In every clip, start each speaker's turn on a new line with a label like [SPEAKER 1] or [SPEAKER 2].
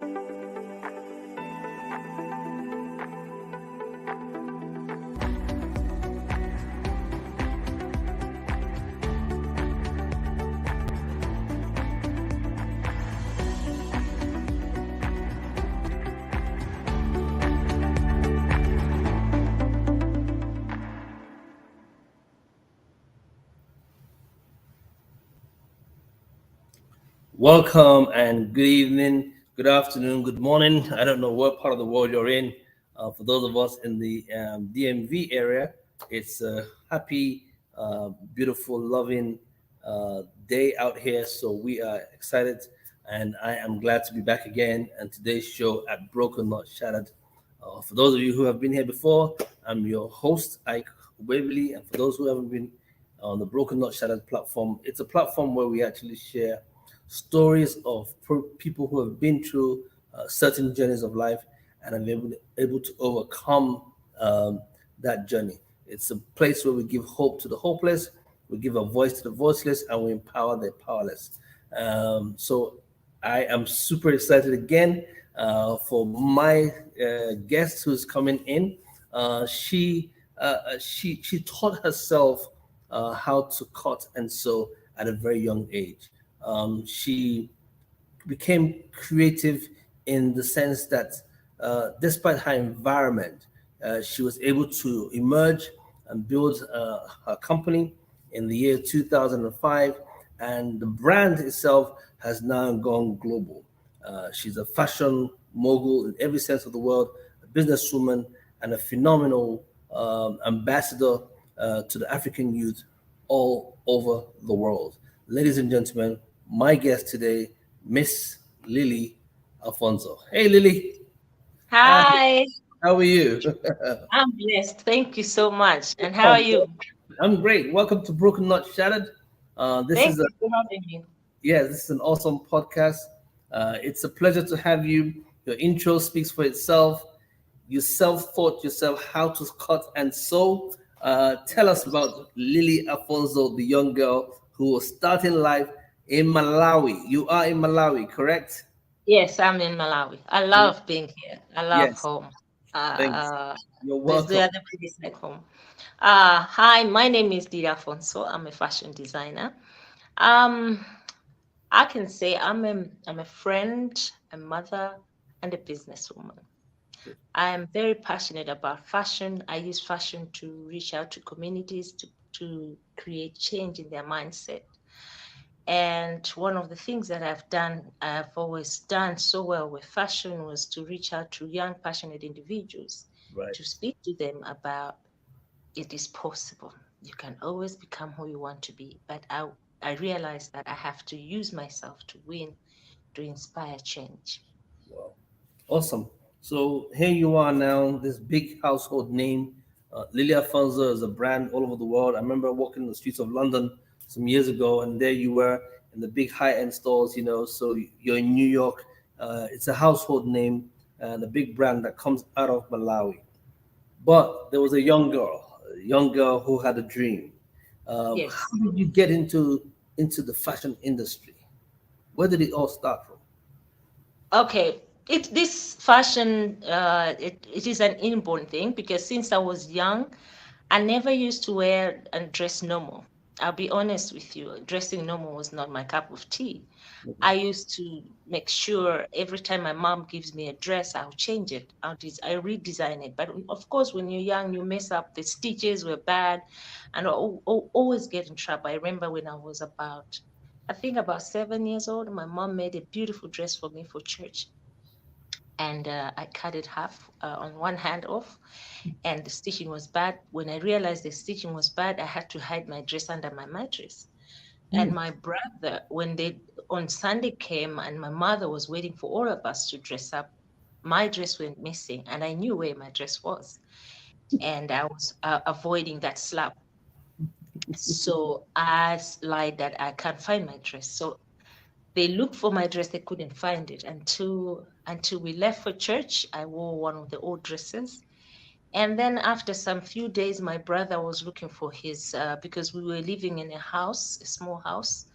[SPEAKER 1] Welcome and good evening, good afternoon, good morning. I don't know what part of the world you're in. For those of us in the DMV area, it's a happy, beautiful, loving day out here. So we are excited, and I am glad to be back again. And today's show at Broken Not Shattered. For those of you who have been here before, I'm your host, Ike Waverly. And for those who haven't been on the Broken Not Shattered platform, it's a platform where we actually share stories of people who have been through certain journeys of life and have been able to overcome that journey. It's a place where we give hope to the hopeless, we give a voice to the voiceless, and we empower the powerless. So I am super excited again for my guest who's coming in. She taught herself how to cut and sew at a very young age. She became creative in the sense that despite her environment, she was able to emerge and build her company in the year 2005. And the brand itself has now gone global. She's a fashion mogul in every sense of the word, a businesswoman, and a phenomenal ambassador to the African youth all over the world. Ladies and gentlemen, my guest today, Miss Lilly Alfonso. Hey, Lilly. Hi.
[SPEAKER 2] Hi,
[SPEAKER 1] How are you?
[SPEAKER 2] I'm blessed. Thank you so much. And how are
[SPEAKER 1] Oh,
[SPEAKER 2] you?
[SPEAKER 1] I'm great. Welcome to Broken Not Shattered. This
[SPEAKER 2] Thank
[SPEAKER 1] is a
[SPEAKER 2] you for having me.
[SPEAKER 1] Yeah, this is an awesome podcast. It's a pleasure to have you. Your intro speaks for itself. You self-taught yourself how to cut and sew. Tell us about Lilly Alfonso, the young girl who was starting life in Malawi. You are in Malawi, correct?
[SPEAKER 2] Yes, I'm in Malawi. I love being here. I love
[SPEAKER 1] Yes.
[SPEAKER 2] home.
[SPEAKER 1] Thanks. You're
[SPEAKER 2] There's
[SPEAKER 1] welcome.
[SPEAKER 2] the other place like home. Hi, my name is Lilly Alfonso. I'm a fashion designer. Um, I can say I'm a friend, a mother, and a businesswoman. I am very passionate about fashion. I use fashion to reach out to communities to create change in their mindset. And one of the things that I've always done so well with fashion was to reach out to young, passionate individuals
[SPEAKER 1] Right.
[SPEAKER 2] to speak to them about it is possible. You can always become who you want to be. But I realized that I have to use myself to win, to inspire change.
[SPEAKER 1] Wow. Awesome. So here you are now, this big household name. Lily Alfonso is a brand all over the world. I remember walking the streets of London some years ago, and there you were in the big high-end stores. So you're in New York. It's a household name and a big brand that comes out of Malawi. But there was a young girl who had a dream.
[SPEAKER 2] Yes.
[SPEAKER 1] How did you get into the fashion industry? Where did it all start from?
[SPEAKER 2] Okay. This fashion it is an inborn thing because since I was young, I never used to wear and dress normal. I'll be honest with you, dressing normal was not my cup of tea. I used to make sure every time my mom gives me a dress, I'll change it. I redesign it. But of course, when you're young, you mess up. The stitches were bad, and always get in trouble. I remember when I was I think about 7 years old, my mom made a beautiful dress for me for church, and I cut it half on one hand off, and the stitching was bad. When I realized the stitching was bad, I had to hide my dress under my mattress. And
[SPEAKER 1] Hmm.
[SPEAKER 2] my brother, when they on Sunday came and my mother was waiting for all of us to dress up, my dress went missing, and I knew where my dress was, and I was avoiding that slap. So I lied that I can't find my dress. So they looked for my dress, they couldn't find it until we left for church. I wore one of the old dresses, and then after some few days, my brother was looking for his because we were living in a house, a small house.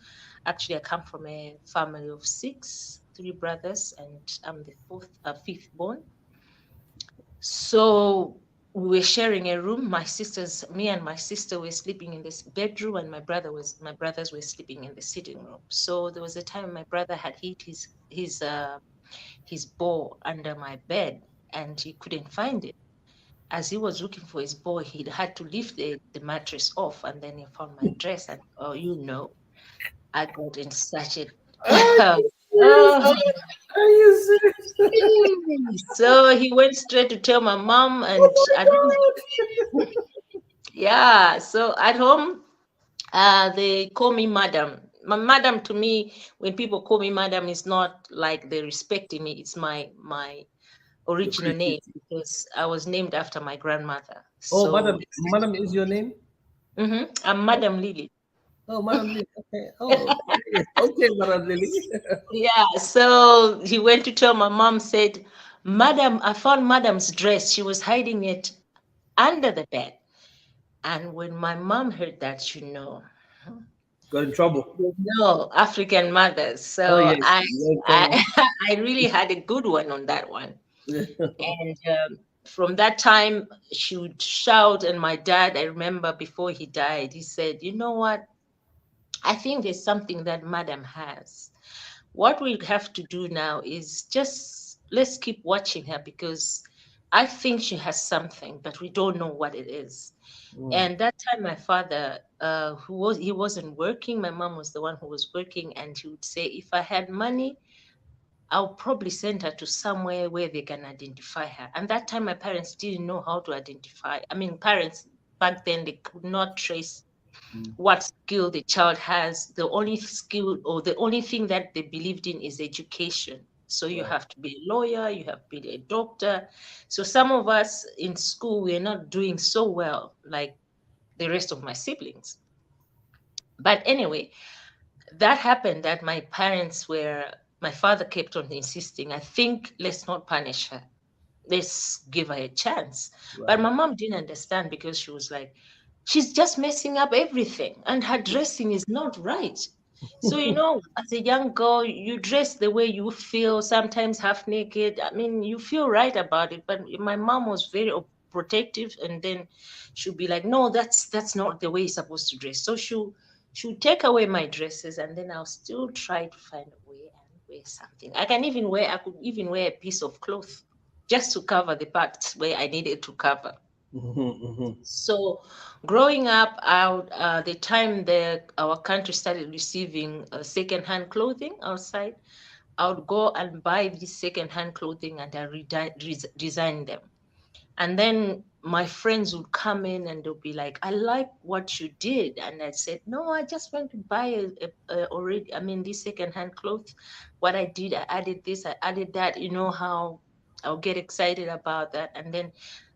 [SPEAKER 2] Actually, I come from a family of six. three brothers, and I'm the fifth born. So we were sharing a room. Me and my sister were sleeping in this bedroom, and my brothers were sleeping in the sitting room. So there was a time my brother had hid his ball under my bed, and he couldn't find it. As he was looking for his ball, he had to lift the mattress off, and then he found my dress. And oh, I got in such a
[SPEAKER 1] Are you serious?
[SPEAKER 2] oh,
[SPEAKER 1] Are you serious?
[SPEAKER 2] so he went straight to tell my mom, and
[SPEAKER 1] Oh
[SPEAKER 2] I didn't.
[SPEAKER 1] my God.
[SPEAKER 2] Yeah, so at home, they call me madam. Madam to me, when people call me madam, is not like they're respecting me. It's my
[SPEAKER 1] Your
[SPEAKER 2] original name
[SPEAKER 1] creativity.
[SPEAKER 2] because I was named after my grandmother.
[SPEAKER 1] Oh,
[SPEAKER 2] So,
[SPEAKER 1] madam is your name?
[SPEAKER 2] I'm Madam Lily.
[SPEAKER 1] Oh, Madam Lily. Okay. Oh, okay. Okay, Madam Lily.
[SPEAKER 2] Yeah, so he went to tell my mom, said, Madam, I found Madam's dress. She was hiding it under the bed. And when my mom heard that,
[SPEAKER 1] Got in trouble.
[SPEAKER 2] African mothers.
[SPEAKER 1] Oh,
[SPEAKER 2] So
[SPEAKER 1] yes. You got in trouble.
[SPEAKER 2] I, I really had a good one on that one. And from that time, she would shout. And my dad, I remember before he died, he said, you know what? I think there's something that Madam has. What we have to do now is just let's keep watching her because I think she has something, but we don't know what it is.
[SPEAKER 1] Mm,
[SPEAKER 2] And that time, my father, he wasn't working. My mom was the one who was working, and he would say, "If I had money, I'll probably send her to somewhere where they can identify her." And that time, my parents didn't know how to identify. I mean, parents back then they could not trace
[SPEAKER 1] mm,
[SPEAKER 2] what skill the child has. The only skill or the only thing that they believed in is education. So you
[SPEAKER 1] right.
[SPEAKER 2] have to be a lawyer, you have to be a doctor. So some of us in school, we're not doing so well like the rest of my siblings. But anyway, that happened that my father kept on insisting, I think let's not punish her. Let's give her a chance. But
[SPEAKER 1] Right.
[SPEAKER 2] my mom didn't understand because she was like, she's just messing up everything and her dressing is not right. So, as a young girl, you dress the way you feel, sometimes half naked. I mean, you feel right about it. But my mom was very protective, and then she'll be like, no, that's not the way you're supposed to dress. So she'll take away my dresses, and then I'll still try to find a way and wear something. I could even wear a piece of cloth just to cover the parts where I needed to cover.
[SPEAKER 1] Mhm,
[SPEAKER 2] So, growing up, the time our country started receiving second-hand clothing outside, I would go and buy this second-hand clothing and I design them. And then my friends would come in and they'll be like, I like what you did. And I said, no, I just went to buy this secondhand clothes. What I did, I added this, I added that. You know how I'll get excited about that. And then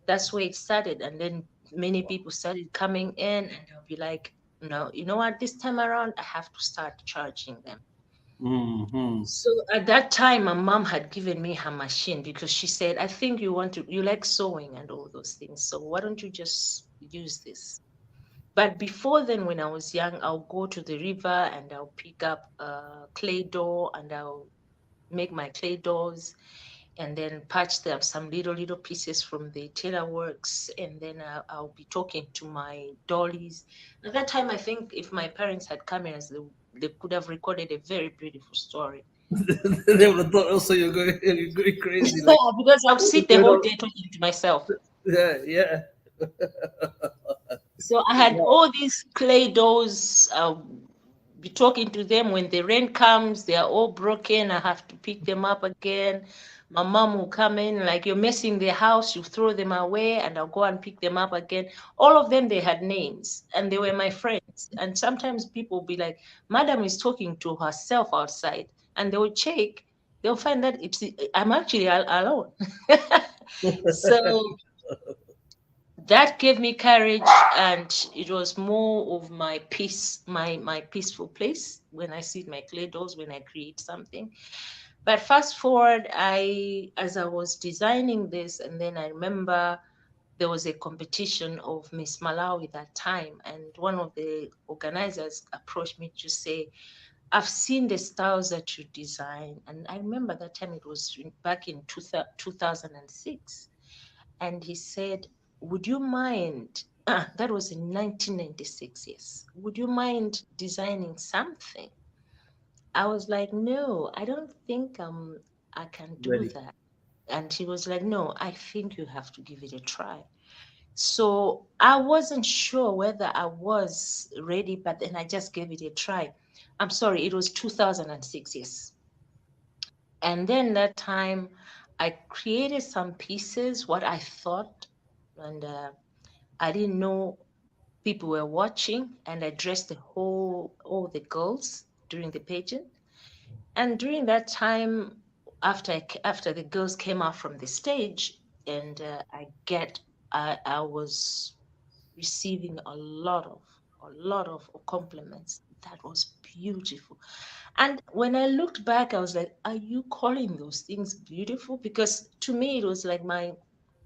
[SPEAKER 2] that's where it started. And then many people started coming in and I'll be like, no, you know what, this time around, I have to start charging them.
[SPEAKER 1] mhm, mhm.
[SPEAKER 2] So at that time, my mom had given me her machine because she said, I think you like sewing and all those things. So why don't you just use this? But before then, when I was young, I'll go to the river and I'll pick up a clay doll and I'll make my clay dolls and then patch them some little pieces from the tailor works. And then I'll be talking to my dollies. At that time, I think if my parents had cameras, they could have recorded a very beautiful story.
[SPEAKER 1] They would have thought also you're going crazy. Like,
[SPEAKER 2] Yeah, because I'll
[SPEAKER 1] what's
[SPEAKER 2] sit the
[SPEAKER 1] going
[SPEAKER 2] whole
[SPEAKER 1] on?
[SPEAKER 2] day talking to myself.
[SPEAKER 1] Yeah, yeah.
[SPEAKER 2] So I had all these clay dolls. I'll be talking to them when the rain comes. They are all broken. I have to pick them up again. My mom will come in like you're messing the house. You throw them away, and I'll go and pick them up again. All of them they had names, and they were my friends. And sometimes people will be like, "Madam is talking to herself outside," and they will check. They'll find that I'm actually alone. So that gave me courage, and it was more of my peace, my peaceful place when I see my clay dolls, when I create something. But fast forward, as I was designing this, and then I remember there was a competition of Miss Malawi that time, and one of the organizers approached me to say, I've seen the styles that you design. And I remember that time it was back in 2006. And he said, would you mind, that was in 1996, yes. Would you mind designing something? I was like, no, I don't think I can do
[SPEAKER 1] Ready.
[SPEAKER 2] that. And he was like, no, I think you have to give it a try. So I wasn't sure whether I was ready, but then I just gave it a try. I'm sorry, it was 2006, yes. And then that time I created some pieces, what I thought, and I didn't know people were watching, and I dressed all the girls during the pageant. And during that time, after the girls came out from the stage, and I was receiving a lot of compliments. That was beautiful. And when I looked back, I was like, are you calling those things beautiful? Because to me, it was like my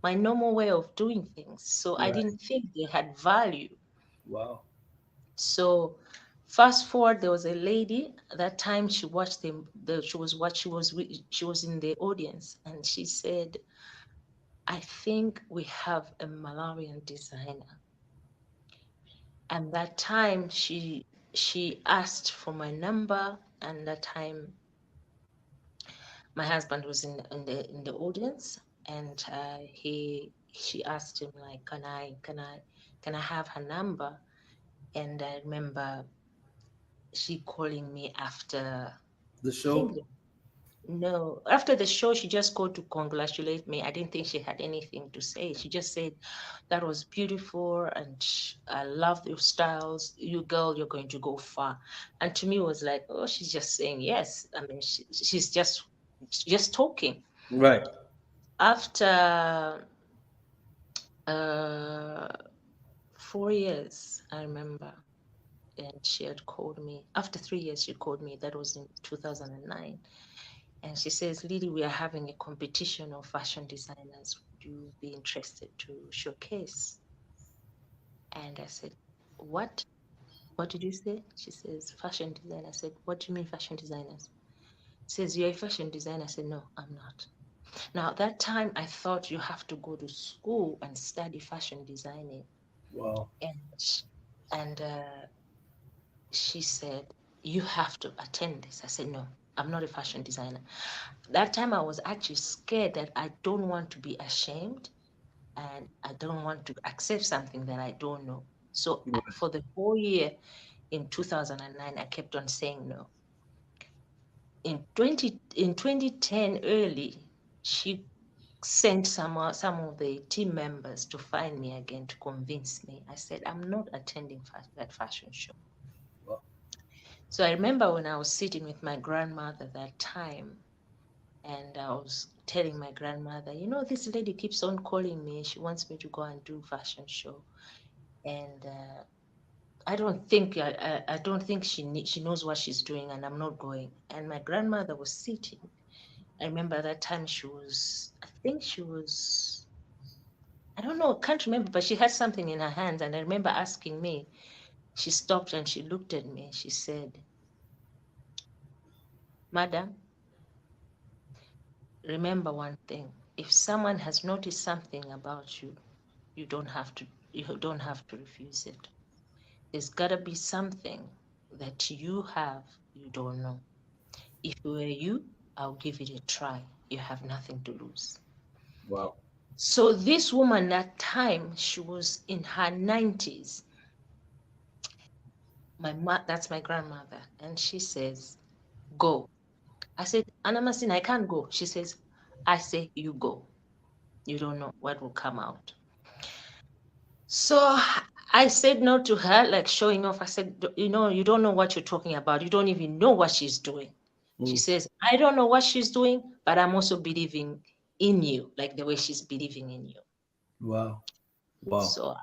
[SPEAKER 2] normal way of doing things. So I
[SPEAKER 1] Right.
[SPEAKER 2] didn't think they had value.
[SPEAKER 1] Wow.
[SPEAKER 2] So fast forward, there was a lady at that time. She watched she was what she was in the audience, and she said, I think we have a Malawian designer. And that time she asked for my number, and that time my husband was in the audience, and she asked him like, can I have her number? And I remember she calling me after,
[SPEAKER 1] The
[SPEAKER 2] I think,
[SPEAKER 1] show.
[SPEAKER 2] no, after the show, she just called to congratulate me. I didn't think she had anything to say. She just said, that was beautiful, and I love your styles. You girl, you're going to go far. And to me, it was like, oh, she's just saying yes. I mean, she's just talking.
[SPEAKER 1] Right.
[SPEAKER 2] After uh, 4 years, I remember, and she had called me. After 3 years, she called me. That was in 2009. And she says, Lily, we are having a competition of fashion designers. Would you be interested to showcase? And I said, what? What did you say? She says, fashion design. I said, what do you mean fashion designers? She says, you're a fashion designer. I said, no, I'm not. Now, that time I thought you have to go to school and study fashion designing.
[SPEAKER 1] Wow.
[SPEAKER 2] And and she said, you have to attend this. I said, no, I'm not a fashion designer. That time I was actually scared that I don't want to be ashamed, and I don't want to accept something that I don't know. So for the whole year in 2009, I kept on saying no. In 2010 early, she sent some of the team members to find me again to convince me. I said, I'm not attending that fashion show.
[SPEAKER 1] Wow.
[SPEAKER 2] So I remember when I was sitting with my grandmother that time, and I was telling my grandmother, this lady keeps on calling me. She wants me to go and do fashion show, and I don't think she knows what she's doing, and I'm not going. And my grandmother was sitting. I remember that time I think she was, I don't know, can't remember, but she had something in her hands, and I remember asking me. She stopped and she looked at me. She said, Madam, remember one thing. If someone has noticed something about you, you don't have to refuse it. There's gotta be something that you have you don't know. If it were you, I'll give it a try. You have nothing to lose.
[SPEAKER 1] Wow.
[SPEAKER 2] So this woman that time, she was in her 90s. That's my grandmother. And she says, go. I said, Anna Masin, I can't go. She says, I say you go. You don't know what will come out. So I said no to her, like showing off. I said, you don't know what you're talking about. You don't even know what she's doing. She
[SPEAKER 1] Mm.
[SPEAKER 2] says, I don't know what she's doing, but I'm also believing in you, like the way she's believing in you.
[SPEAKER 1] Wow. Wow.
[SPEAKER 2] So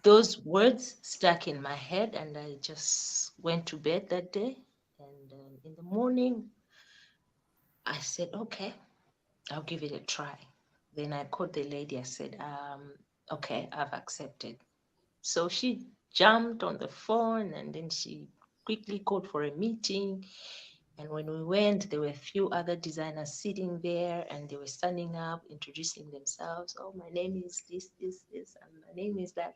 [SPEAKER 2] those words stuck in my head, and I just went to bed that day. And in the morning, I said, okay, I'll give it a try. Then I called the lady. I said, okay, I've accepted. So she jumped on the phone, and then she quickly called for a meeting. And when we went, there were a few other designers sitting there, and they were standing up, introducing themselves. Oh, my name is this, and my name is that.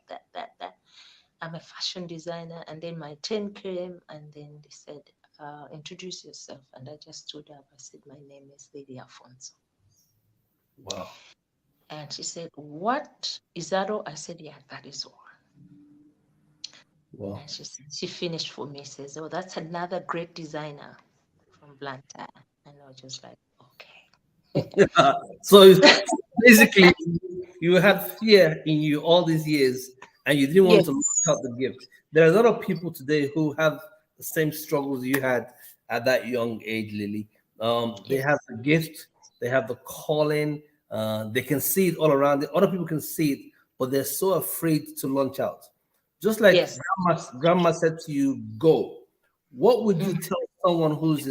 [SPEAKER 2] I'm a fashion designer. And then my turn came, and then they said, introduce yourself. And I just stood up. I said, my name is Lilly Alfonso.
[SPEAKER 1] Wow.
[SPEAKER 2] And she said, what? Is that all? I said, yeah, that is all.
[SPEAKER 1] Wow.
[SPEAKER 2] And she finished for me, says, oh, that's another great designer from Blantyre. And I was just like, okay.
[SPEAKER 1] So basically, you had fear in you all these years, and you didn't want to
[SPEAKER 2] Yes,
[SPEAKER 1] launch out the gift. There are a lot of people today who have the same struggles you had at that young age, Lily. They have
[SPEAKER 2] yes,
[SPEAKER 1] the gift, they have the calling, they can see it all around. Other people can see it, but they're so afraid to launch out. Just like
[SPEAKER 2] yes.
[SPEAKER 1] grandma said to you, go. What would you
[SPEAKER 2] Mhm.
[SPEAKER 1] tell someone who's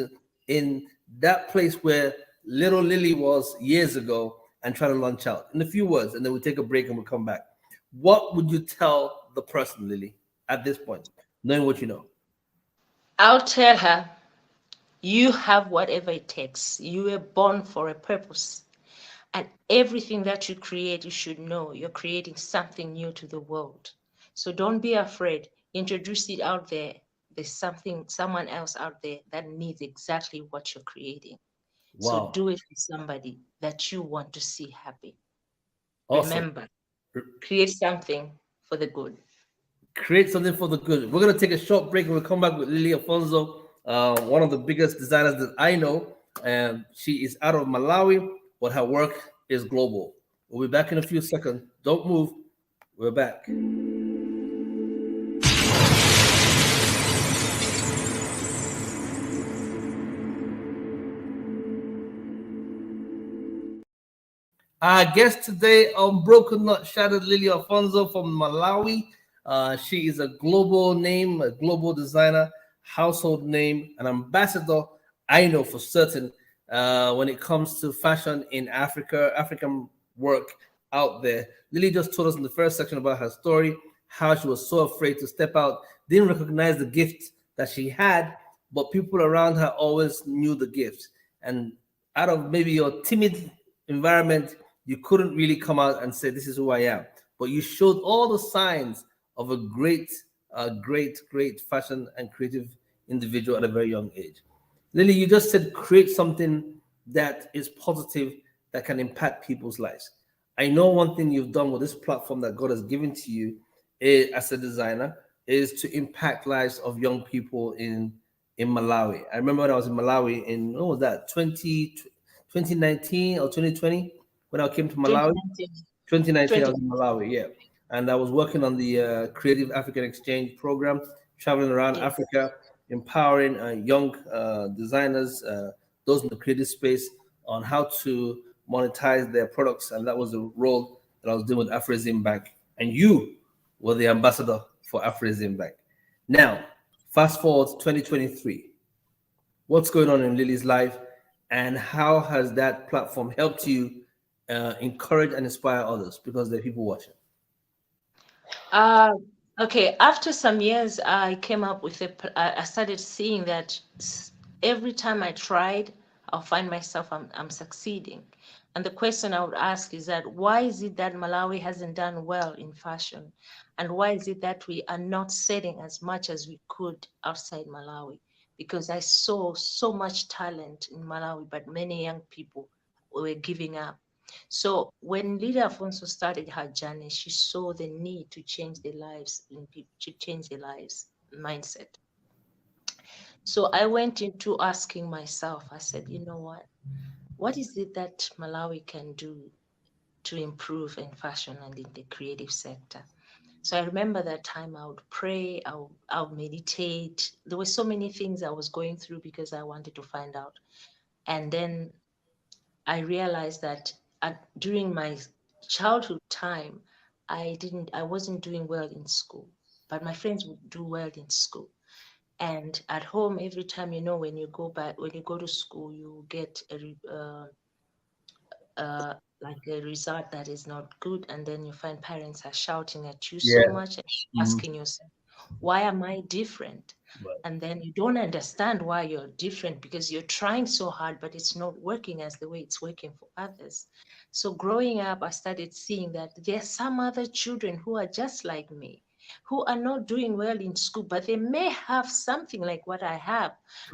[SPEAKER 1] in that place where little Lily was years ago and try to launch out? In a few words, and then we'll take a break and we'll come back. What would you tell the person, Lily, at this point, knowing what you know?
[SPEAKER 2] I'll tell her, you have whatever it takes. You were born for a purpose. And everything that you create, you should know you're creating something new to the world. So don't be afraid. Introduce it out there. There's someone else out there that needs exactly what you're creating. So
[SPEAKER 1] Wow.
[SPEAKER 2] do it for somebody that you want to see happy.
[SPEAKER 1] Awesome.
[SPEAKER 2] Remember, create something for the good.
[SPEAKER 1] Create something for the good. We're gonna take a short break and we'll come back with Lily Alfonso, one of the biggest designers that I know. And she is out of Malawi, but her work is global. We'll be back in a few seconds. Don't move. We're back. Our guest today on Broken Not Shattered, Lily Alfonso from Malawi. She is a global name, a global designer, household name, an ambassador, I know for certain, when it comes to fashion in Africa, African work out there. Lily just told us in the first section about her story, how she was so afraid to step out, didn't recognize the gift that she had, but people around her always knew the gift. And out of maybe your timid environment, you couldn't really come out and say, this is who I am. But you showed all the signs of a great fashion and creative individual at a very young age. Lily, you just said create something that is positive, that can impact people's lives. I know one thing you've done with this platform that God has given to you as a designer is to impact lives of young people in Malawi. I remember when I was in Malawi in, what was that, 2019 or 2020, when I came to Malawi.
[SPEAKER 2] 2019.
[SPEAKER 1] 2019, I
[SPEAKER 2] 20.
[SPEAKER 1] was in Malawi, yeah. And I was working on the Creative African Exchange program, traveling around
[SPEAKER 2] Yes.
[SPEAKER 1] Africa, empowering young designers, those in the creative space, on how to monetize their products. And that was the role that I was doing with Afrexim Bank. And you were the ambassador for Afrexim Bank. Now, fast forward to 2023. What's going on in Lily's life, and how has that platform helped you encourage and inspire others, because there are people watching?
[SPEAKER 2] Uh, okay, after some years, I came up with I started seeing that every time I tried, I'll find myself I'm succeeding. And the question I would ask is that why is it that Malawi hasn't done well in fashion? And why is it that we are not selling as much as we could outside Malawi? Because I saw so much talent in Malawi, but many young people were giving up. So when Lilly Alfonso started her journey, she saw the need to change the lives in people, to change the lives mindset. So I went into asking myself, I said, you know what is it that Malawi can do to improve in fashion and in the creative sector? So I remember that time I would pray, I would meditate. There were so many things I was going through because I wanted to find out. And then I realized that during my childhood time, I wasn't doing well in school, but my friends would do well in school. And at home, every time, when you go to school, you get like a result that is not good. And then you find parents are shouting at you so
[SPEAKER 1] Yeah.
[SPEAKER 2] much and
[SPEAKER 1] Mhm.
[SPEAKER 2] asking yourself, Why am I different?
[SPEAKER 1] Right.
[SPEAKER 2] And then you don't understand why you're different because you're trying so hard, but it's not working as the way it's working for others. So growing up, I started seeing that there are some other children who are just like me, who are not doing well in school, but they may have something like what I have.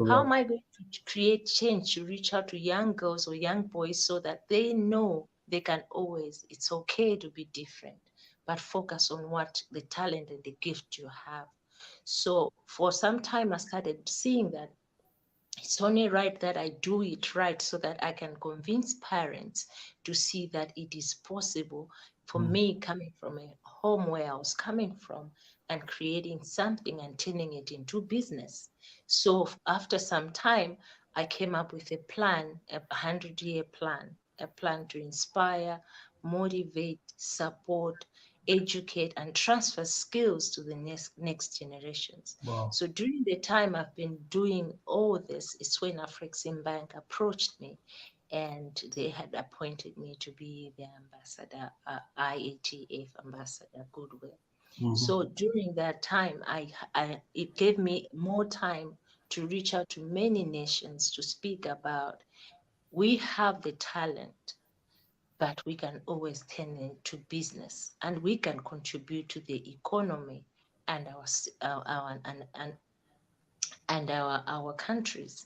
[SPEAKER 2] How
[SPEAKER 1] Correct.
[SPEAKER 2] am I going to create change to reach out to young girls or young boys so that they know they can always, it's okay to be different, but focus on what the talent and the gift you have. So for some time, I started seeing that it's only right that I do it right so that I can convince parents to see that it is possible for
[SPEAKER 1] Mm.
[SPEAKER 2] me coming from a home where I was coming from and creating something and turning it into business. So after some time, I came up with a plan, a 100-year plan, a plan to inspire, motivate, support, educate, and transfer skills to the next generations.
[SPEAKER 1] Wow.
[SPEAKER 2] So during the time I've been doing all this, it's when Afrexim Bank approached me and they had appointed me to be the ambassador, IATF ambassador, Goodwill.
[SPEAKER 1] Hmm.
[SPEAKER 2] So during that time, it gave me more time to reach out to many nations to speak about we have the talent, but we can always turn it to business and we can contribute to the economy and our countries.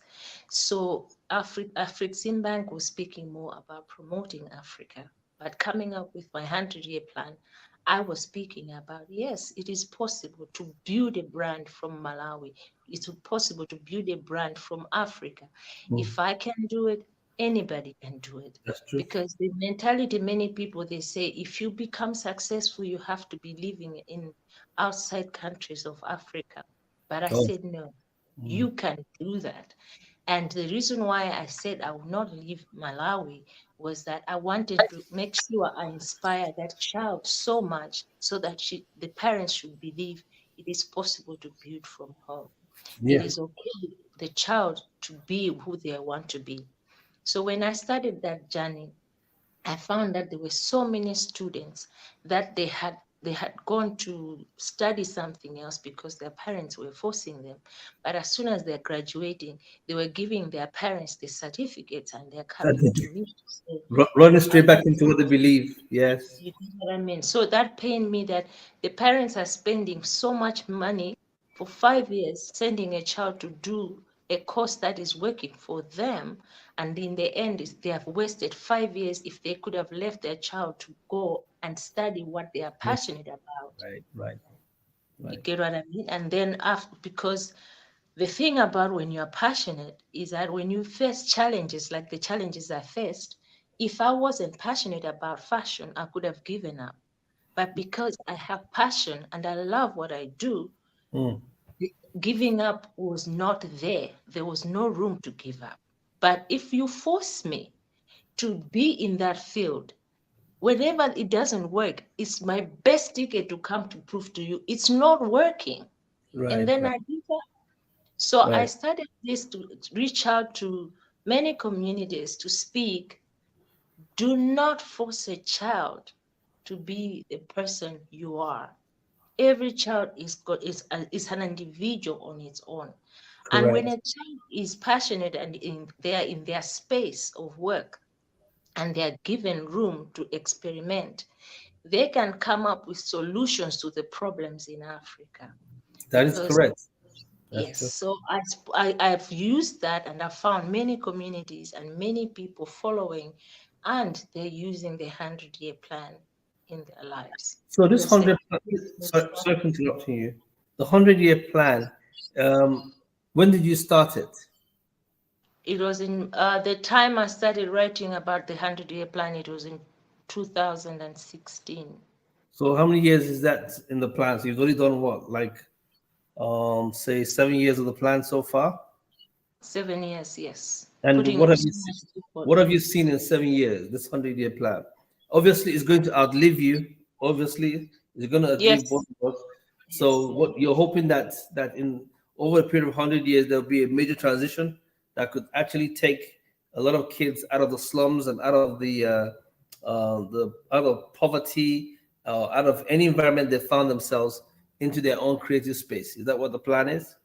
[SPEAKER 2] So Afrexim Bank was speaking more about promoting Africa, but coming up with my 100-year plan, I was speaking about, yes, it is possible to build a brand from Malawi. It's possible to build a brand from Africa.
[SPEAKER 1] Mm.
[SPEAKER 2] If I can do it, anybody can do it.
[SPEAKER 1] That's true.
[SPEAKER 2] Because the mentality, many people, they say, if you become successful, you have to be living in outside countries of Africa. But I
[SPEAKER 1] Oh.
[SPEAKER 2] said, no,
[SPEAKER 1] Mm.
[SPEAKER 2] you can do that. And the reason why I said I would not leave Malawi was that I wanted to make sure I inspire that child so much so that the parents should believe it is possible to build from home. It
[SPEAKER 1] Yeah.
[SPEAKER 2] is okay the child to be who they want to be. So when I started that journey, I found that there were so many students that they had gone to study something else because their parents were forcing them. But as soon as they're graduating, they were giving their parents the certificates and they're coming to me to say,
[SPEAKER 1] Running
[SPEAKER 2] "Oh,
[SPEAKER 1] straight back into what they believe. Yes.
[SPEAKER 2] you know what I mean?" So that pained me that the parents are spending so much money for 5 years sending a child to do a course that is working for them. And in the end, they have wasted 5 years if they could have left their child to go and study what they are
[SPEAKER 1] Yes.
[SPEAKER 2] passionate about.
[SPEAKER 1] Right. Right.
[SPEAKER 2] You
[SPEAKER 1] Right.
[SPEAKER 2] get what I mean? And then after, because the thing about when you're passionate is that when you face challenges like the challenges I faced, if I wasn't passionate about fashion, I could have given up. But because I have passion and I love what I do,
[SPEAKER 1] Mm.
[SPEAKER 2] giving up was not there. There was no room to give up. But if you force me to be in that field, whenever it doesn't work, it's my best ticket to come to prove to you it's not working. And
[SPEAKER 1] Right.
[SPEAKER 2] then
[SPEAKER 1] Right.
[SPEAKER 2] I give up. So I
[SPEAKER 1] Right.
[SPEAKER 2] started this to reach out to many communities to speak. Do not force a child to be the person you are. Every child is an individual on its own. And when
[SPEAKER 1] Correct.
[SPEAKER 2] a child is passionate and they're in their space of work and they're given room to experiment, they can come up with solutions to the problems in Africa.
[SPEAKER 1] That is
[SPEAKER 2] Because
[SPEAKER 1] correct. That's
[SPEAKER 2] yes,
[SPEAKER 1] true.
[SPEAKER 2] so I've used that and I've found many communities and many people following, and they're using the 100-year plan in their lives
[SPEAKER 1] So this
[SPEAKER 2] because they
[SPEAKER 1] hundred. Sorry for interrupting you. The 100-year plan. Um, when did you start it?
[SPEAKER 2] it was in the time I started writing about the 100-year plan, it was in 2016.
[SPEAKER 1] So how many years is that in the plan? So you've already done what, like say 7 years of the plan so far?
[SPEAKER 2] 7 years, yes.
[SPEAKER 1] And
[SPEAKER 2] Putting so much effort.
[SPEAKER 1] what have you seen in 7 years? This 100-year plan. Obviously, it's going to outlive you. Obviously, it's going to outlive both
[SPEAKER 2] Yes,
[SPEAKER 1] of us. So
[SPEAKER 2] yes.
[SPEAKER 1] what you're hoping that in over a period of 100 years there'll be a major transition that could actually take a lot of kids out of the slums and out of the out of poverty, out of any environment they found themselves, into their own creative space. Is that what the plan is?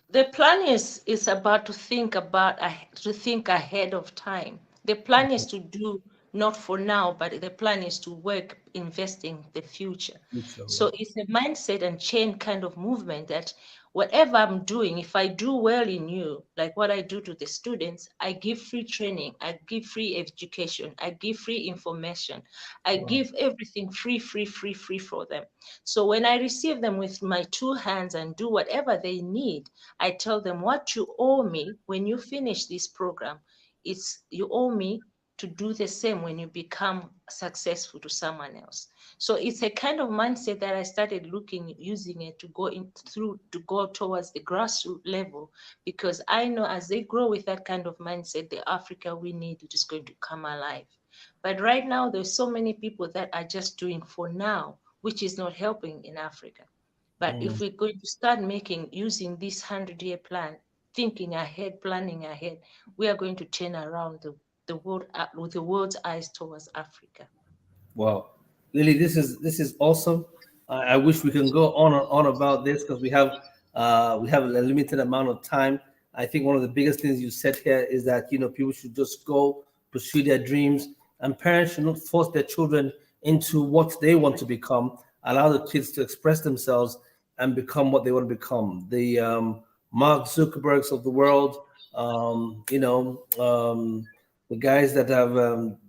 [SPEAKER 2] The plan is about to think ahead of time. The plan is to do not for now, but the plan is to work investing the future.
[SPEAKER 1] Future,
[SPEAKER 2] So
[SPEAKER 1] wow.
[SPEAKER 2] it's a mindset and chain kind of movement that whatever I'm doing, if I do well in you, like what I do to the students, I give free training, I give free education, I give free information, I
[SPEAKER 1] Wow.
[SPEAKER 2] give everything free, free, free, free for them. So when I receive them with my two hands and do whatever they need, I tell them what you owe me when you finish this program. It's you owe me to do the same when you become successful to someone else. So it's a kind of mindset that I started using it to go towards the grassroots level, because I know as they grow with that kind of mindset, the Africa we need is going to come alive. But right now, there's so many people that are just doing for now, which is not helping in Africa. But if
[SPEAKER 1] Mm.
[SPEAKER 2] we're going to start using this 100-year plan, thinking ahead, planning ahead, we are going to turn around the world with the world's eyes towards Africa.
[SPEAKER 1] Wow, Lily, this is awesome. I wish we can go on and on about this because we have a limited amount of time. I think one of the biggest things you said here is that people should just go pursue their dreams, and parents should not force their children into what they want to become. Allow the kids to express themselves and become what they want to become. The Mark Zuckerbergs of the world, the guys that have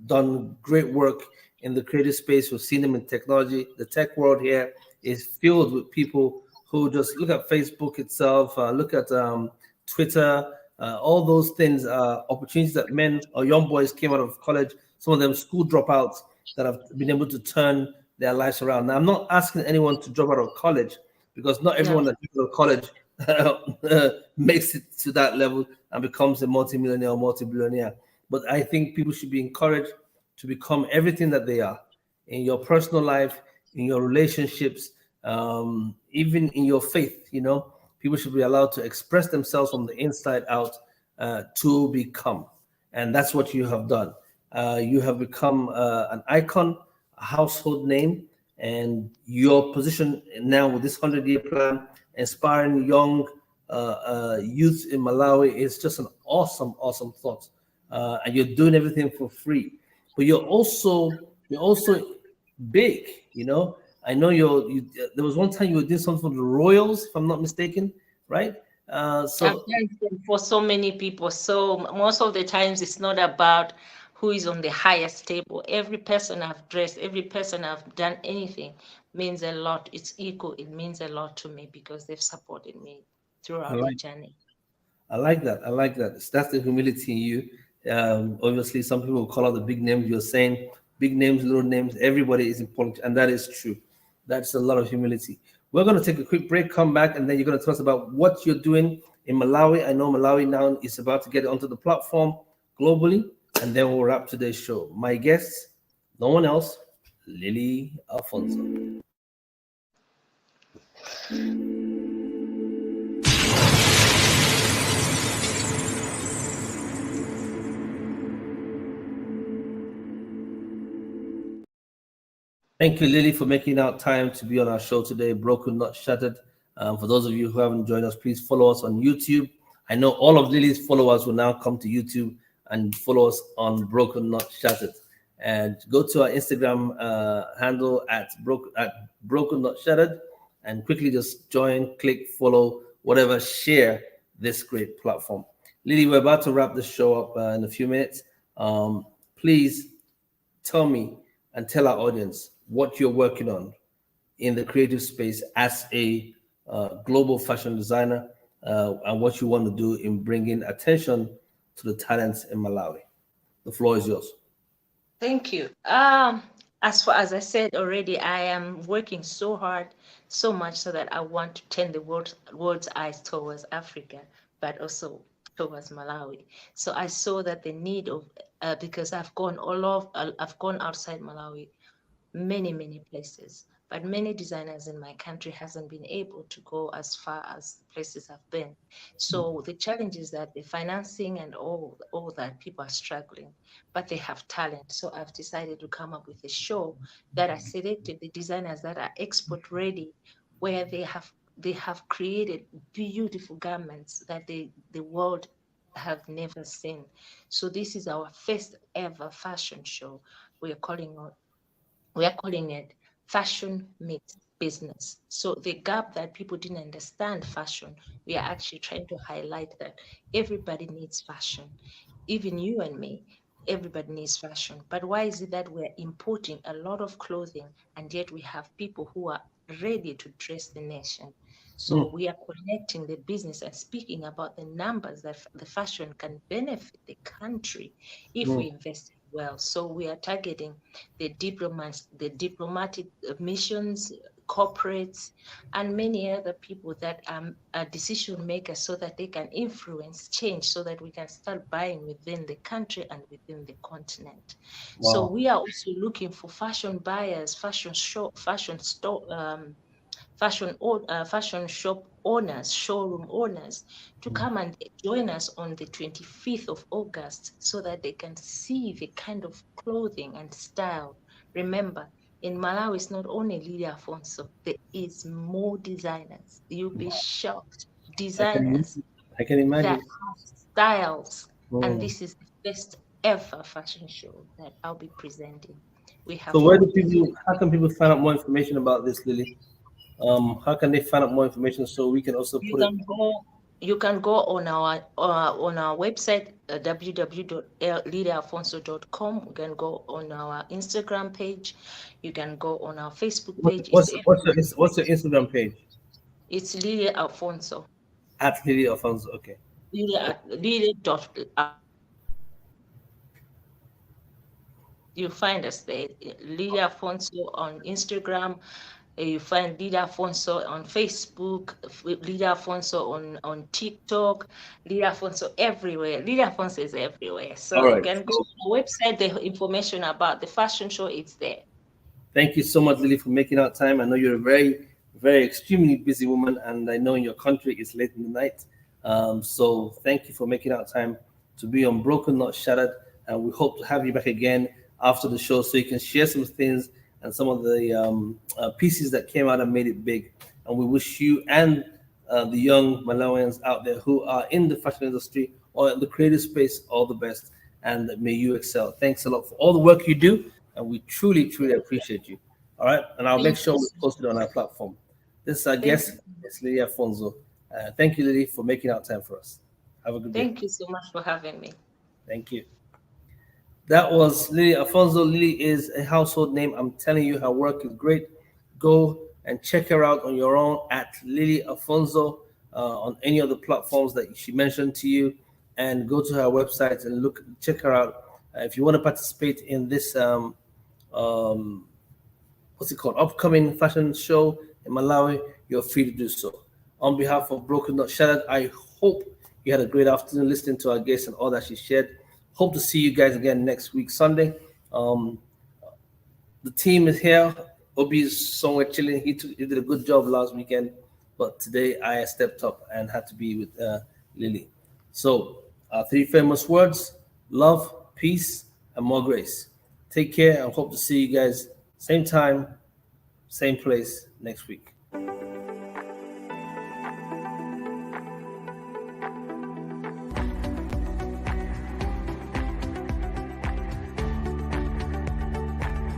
[SPEAKER 1] done great work in the creative space. We've seen them in technology. The tech world here is filled with people who just look at Facebook itself, look at Twitter, all those things, opportunities that men or young boys came out of college, some of them school dropouts that have been able to turn their lives around. Now, I'm not asking anyone to drop out of college because not
[SPEAKER 2] No.
[SPEAKER 1] everyone that drops out of college makes it to that level and becomes a multimillionaire or multi-billionaire. But I think people should be encouraged to become everything that they are in your personal life, in your relationships, even in your faith. People should be allowed to express themselves from the inside out to become. And that's what you have done. You have become an icon, a household name, and your position now with this 100-year plan, inspiring young youth in Malawi is just an awesome, awesome thought. And you're doing everything for free, but you're also big. I know there was one time you were doing something for the Royals, if I'm not mistaken, right?
[SPEAKER 2] I've
[SPEAKER 1] So
[SPEAKER 2] done it for so many people. So most of the times it's not about who is on the highest table. Every person I've dressed, every person I've done anything means a lot. It's equal. It means a lot to me because they've supported me
[SPEAKER 1] I
[SPEAKER 2] throughout the
[SPEAKER 1] like
[SPEAKER 2] journey.
[SPEAKER 1] I like that. I like that. That's the humility in you. Obviously, some people call out the big names. You're saying big names, little names. Everybody is important, and that is true. That's a lot of humility. We're going to take a quick break, come back, and then you're going to tell us about what you're doing in Malawi. I know Malawi now is about to get onto the platform globally, and then we'll wrap today's show. My guest, no one else, Lilly Alfonso. Thank you, Lily, for making out time to be on our show today, Broken Not Shattered. For those of you who haven't joined us, please follow us on YouTube. I know all of Lily's followers will now come to YouTube and follow us on Broken Not Shattered. And go to our Instagram handle at Broken Not Shattered and quickly just join, click, follow, whatever, share this great platform. Lily, we're about to wrap the show up in a few minutes. Please tell me and tell our audience what you're working on in the creative space as a global fashion designer, and what you want to do in bringing attention to the talents in Malawi. The floor is yours.
[SPEAKER 2] Thank you. As far as I said already, I am working so hard, so much so that I want to turn the world's eyes towards Africa, but also towards Malawi. So I saw that the need of because I've gone outside Malawi many places, but many designers in my country hasn't been able to go as far as the places I've been. So the challenge is that the financing and all that people are struggling, but they have talent. So I've decided to come up with a show that I selected the designers that are export ready, where they have created beautiful garments that the world have never seen. So this is our first ever fashion show. We are calling it we are calling it fashion meets business. So the gap that people didn't understand fashion, we are actually trying to highlight that everybody needs fashion, even you and me. Everybody needs fashion. But why is it that we're importing a lot of clothing and yet we have people who are ready to dress the nation? So
[SPEAKER 1] Mm,
[SPEAKER 2] we are connecting the business and speaking about the numbers that the fashion can benefit the country if we
[SPEAKER 1] mm.
[SPEAKER 2] invest well. So we are targeting the diplomats, the diplomatic missions, corporates, and many other people that are decision makers so that they can influence change so that we can start buying within the country and within the continent. So
[SPEAKER 1] Wow.
[SPEAKER 2] we are also looking for fashion buyers, fashion show, fashion store, fashion shop owners, showroom owners, to
[SPEAKER 1] Mm.
[SPEAKER 2] come and join us on the 25th of August so that they can see the kind of clothing and style. Remember, in Malawi, it's not only Lilly Alfonso, there is more designers. You'll be shocked.
[SPEAKER 1] I can
[SPEAKER 2] Designers
[SPEAKER 1] I can
[SPEAKER 2] that
[SPEAKER 1] imagine.
[SPEAKER 2] have styles. And
[SPEAKER 1] Mm.
[SPEAKER 2] this is the first ever fashion show that I'll be presenting. We
[SPEAKER 1] So
[SPEAKER 2] have
[SPEAKER 1] where do
[SPEAKER 2] clothing.
[SPEAKER 1] people? How can people find out more information about this, Lily? How can they find out more information so we can also
[SPEAKER 2] You
[SPEAKER 1] put it?
[SPEAKER 2] can go you can go on our website www.lidialfonso.com. You can go on our Instagram page. You can go on our Facebook
[SPEAKER 1] What,
[SPEAKER 2] page. It's
[SPEAKER 1] what's what's your
[SPEAKER 2] everywhere.
[SPEAKER 1] what's your Instagram page?
[SPEAKER 2] It's Lily Alfonso.
[SPEAKER 1] At Lily Alfonso. Okay.
[SPEAKER 2] Lily dot you find us there. Lily Alfonso on Instagram. You find Lily Alfonso on Facebook, Lily Alfonso on TikTok, Lily Alfonso everywhere. Lily Alfonso is everywhere. So
[SPEAKER 1] All
[SPEAKER 2] you
[SPEAKER 1] right.
[SPEAKER 2] can go
[SPEAKER 1] So
[SPEAKER 2] to the website, the information about the fashion show, it's there.
[SPEAKER 1] thank you so much, Lily, for making out time. I know you're a very extremely busy woman, and I know in your country it's late in the night. So thank you for making out time to be on Broken Not Shattered, and we hope to have you back again after the show so you can share some things and some of the pieces that came out and made it big. And we wish you and the young Malawians out there who are in the fashion industry or in the creative space all the best, and may you excel. Thanks a lot for all the work you do, and we truly appreciate you. All right, and I'll make
[SPEAKER 2] Thank
[SPEAKER 1] sure
[SPEAKER 2] you
[SPEAKER 1] we
[SPEAKER 2] so
[SPEAKER 1] post it on
[SPEAKER 2] much.
[SPEAKER 1] our platform. This is our
[SPEAKER 2] Thank
[SPEAKER 1] guest,
[SPEAKER 2] you.
[SPEAKER 1] it's Lily Afonso. Thank you, Lily, for making out time for us. Have a good day.
[SPEAKER 2] Thank you so much for having me.
[SPEAKER 1] Thank you. That was Lily Alfonso. Lily is a household name. I'm telling you, her work is great. Go and check her out on your own at Lily Alfonso on any of the platforms that she mentioned to you, and go to her website and check her out. If you want to participate in this, um, what's it called, upcoming fashion show in Malawi, you're free to do so. On behalf of Broken Not Shattered, I hope you had a great afternoon listening to our guests and all that she shared. Hope to see you guys again next week, Sunday. Um, the team is here. Obi is somewhere chilling. He did a good job last weekend, but today I stepped up and had to be with Lily. So, three famous words: love, peace, and more grace. Take care and hope to see you guys same time, same place next week.